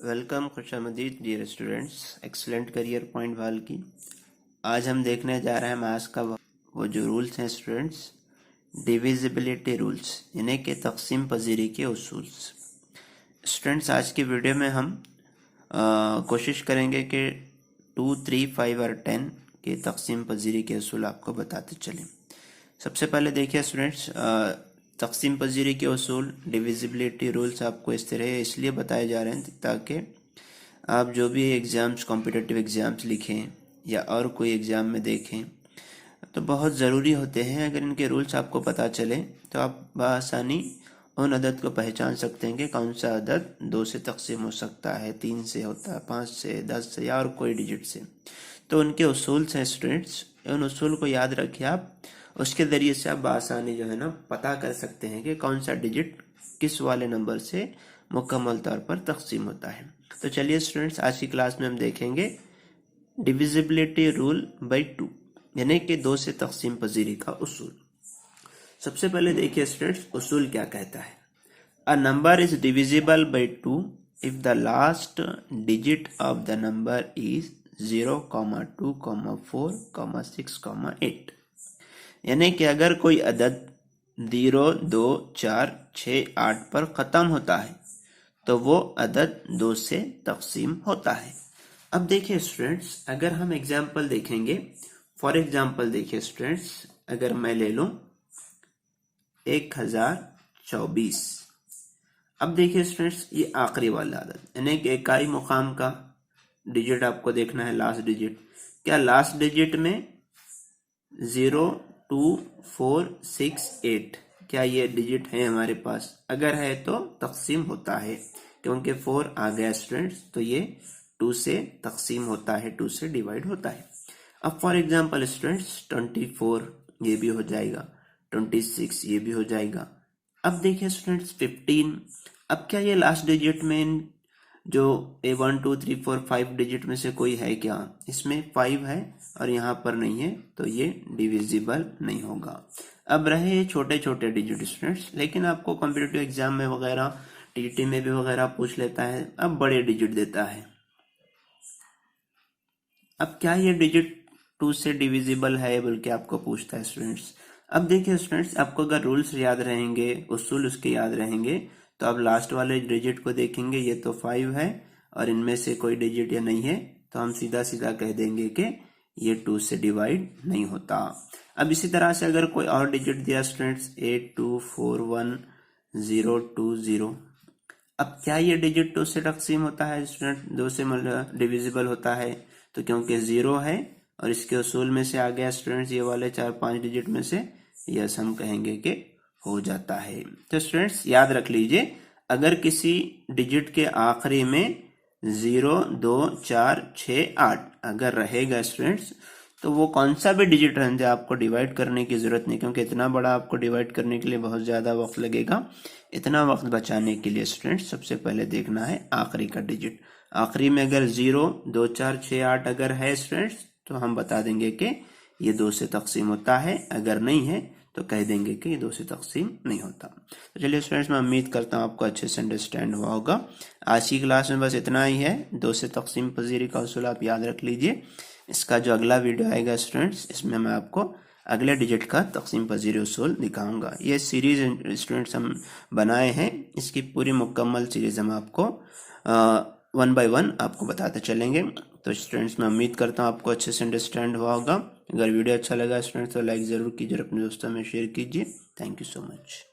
Welcome, खुशामदीद dear students. Excellent career point वाल की आज हम देखने जा रहे हैं मैथ्स का वो जो रूल्स हैं स्टूडेंट्स, डिविजिबिलिटी रूल्स यानी कि तकसीम पजीरी के उसूल। स्टूडेंट्स आज की वीडियो में हम कोशिश करेंगे कि 2, 3, 5 और 10 के तकसीम पजीरी के उसूल आपको बताते चलें। सबसे पहले देखिए स्टूडेंट्स, तकसीम पजीरी के उसूल, डिविजिबिलिटी रूल्स आपको इस तरह इसलिए बताए जा रहे हैं ताकि आप जो भी एग्ज़ाम्स, कॉम्पिटिटिव एग्ज़ाम्स लिखें या और कोई एग्ज़ाम में देखें तो बहुत ज़रूरी होते हैं। अगर इनके रूल्स आपको पता चले तो आप बआसानी उन अदद को पहचान सकते हैं कि कौन सा अदद 2 से तकसीम हो सकता है, 3 से होता है, 5 से, 10 से या और कोई डिजिट से। तो उनके उसूल हैं स्टूडेंट्स, उन उसूल को याद रखिए आप। उसके ज़रिए से आप बआसानी जो है ना पता कर सकते हैं कि कौन सा डिजिट किस वाले नंबर से मुकम्मल तौर पर तकसीम होता है। तो चलिए स्टूडेंट्स, आज की क्लास में हम देखेंगे डिविजिबिलिटी रूल बाई 2 यानी कि 2 से तकसीम पजीरी का उसूल। सबसे पहले देखिए स्टूडेंट्स, उसूल क्या कहता है। A number is divisible by 2 if the last digit of the number is 0, 2, 4, 6, 8। यानी कि अगर कोई अदद 0, 2, 4, 6, 8 पर ख़त्म होता है तो वो अदद 2 से तकसीम होता है। अब देखिए स्टूडेंट्स, अगर हम एग्जाम्पल देखेंगे, फॉर एग्जाम्पल देखिए स्टूडेंट्स, अगर मैं ले लूं 1024। अब देखिए स्टूडेंट्स, ये आखिरी वाला अदद यानी कि इकाई मुकाम का डिजिट आपको देखना है, लास्ट डिजिट। क्या लास्ट डिजिट में 0, 2, 4, 6, 8 क्या ये डिजिट है हमारे पास? अगर है तो तकसीम होता है, क्योंकि 4 आ गया स्टूडेंट्स तो ये 2 से तकसीम होता है, 2 से डिवाइड होता है। अब फॉर एग्जांपल स्टूडेंट्स 24 ये भी हो जाएगा, 26 ये भी हो जाएगा। अब देखिए स्टूडेंट्स 15, अब क्या ये लास्ट डिजिट में जो 1, 2, 3, 4, 5 डिजिट में से कोई है क्या? इसमें 5 है और यहाँ पर नहीं है तो ये डिविजिबल नहीं होगा। अब रहे छोटे छोटे डिजिट स्टूडेंट्स, लेकिन आपको कॉम्पिटिटिव एग्जाम में वगैरह, टीटी में भी वगैरह पूछ लेता है। अब बड़े डिजिट देता है। अब क्या ये डिजिट 2 से डिविजिबल है बोल के आपको पूछता है स्टूडेंट्स। अब देखिए स्टूडेंट्स, आपको अगर रूल्स याद रहेंगे, उसूल उसके याद रहेंगे, तो आप लास्ट वाले डिजिट को देखेंगे, ये तो 5 है और इनमें से कोई डिजिट या नहीं है, तो हम सीधा सीधा कह देंगे कि ये 2 से डिवाइड नहीं होता। अब इसी तरह से अगर कोई और डिजिट दिया स्टूडेंट्स 8, 2, 4, 1, 0, 2, 0, अब क्या ये डिजिट 2 से तकसीम होता है स्टूडेंट? 2 से डिविजिबल होता है, तो क्योंकि 0 है और इसके उसूल में से आ गया स्टूडेंट्स ये वाले 4-5 डिजिट में से, यस हम कहेंगे कि हो जाता है। तो स्टूडेंट्स याद रख लीजिए, अगर किसी डिजिट के आखिरी में 0, 2, 4, 6, 8 अगर रहेगा स्टूडेंट्स, तो वो कौन सा भी डिजिट रहने दे, आपको डिवाइड करने की जरूरत नहीं, क्योंकि इतना बड़ा आपको डिवाइड करने के लिए बहुत ज्यादा वक्त लगेगा। इतना वक्त बचाने के लिए स्टूडेंट्स सबसे पहले देखना है आखिरी का डिजिट। आखिरी में अगर 0, 2, 4, 6, 8 अगर है स्टूडेंट्स तो हम बता देंगे कि ये 2 से तकसीम होता है, अगर नहीं है तो कह देंगे कि ये 2 से तकसीम नहीं होता। तो चलिए स्टूडेंट्स, मैं उम्मीद करता हूँ आपको अच्छे से अंडरस्टैंड हुआ होगा। आज की क्लास में बस इतना ही है। 2 से तकसीम पजीरी का उसूल आप याद रख लीजिए। इसका जो अगला वीडियो आएगा स्टूडेंट्स, इसमें मैं आपको अगले डिजिट का तकसीम पजीरी उसूल दिखाऊंगा। ये सीरीज स्टूडेंट्स हम बनाए हैं, इसकी पूरी मुकम्मल सीरीज हम आपको 1 बाय 1 आपको बताते चलेंगे। तो स्टूडेंट्स, मैं उम्मीद करता हूँ आपको अच्छे से अंडरस्टैंड हुआ होगा। अगर वीडियो अच्छा लगा स्टूडेंट्स तो लाइक ज़रूर कीजिए, अपने दोस्तों में शेयर कीजिए। Thank you so much.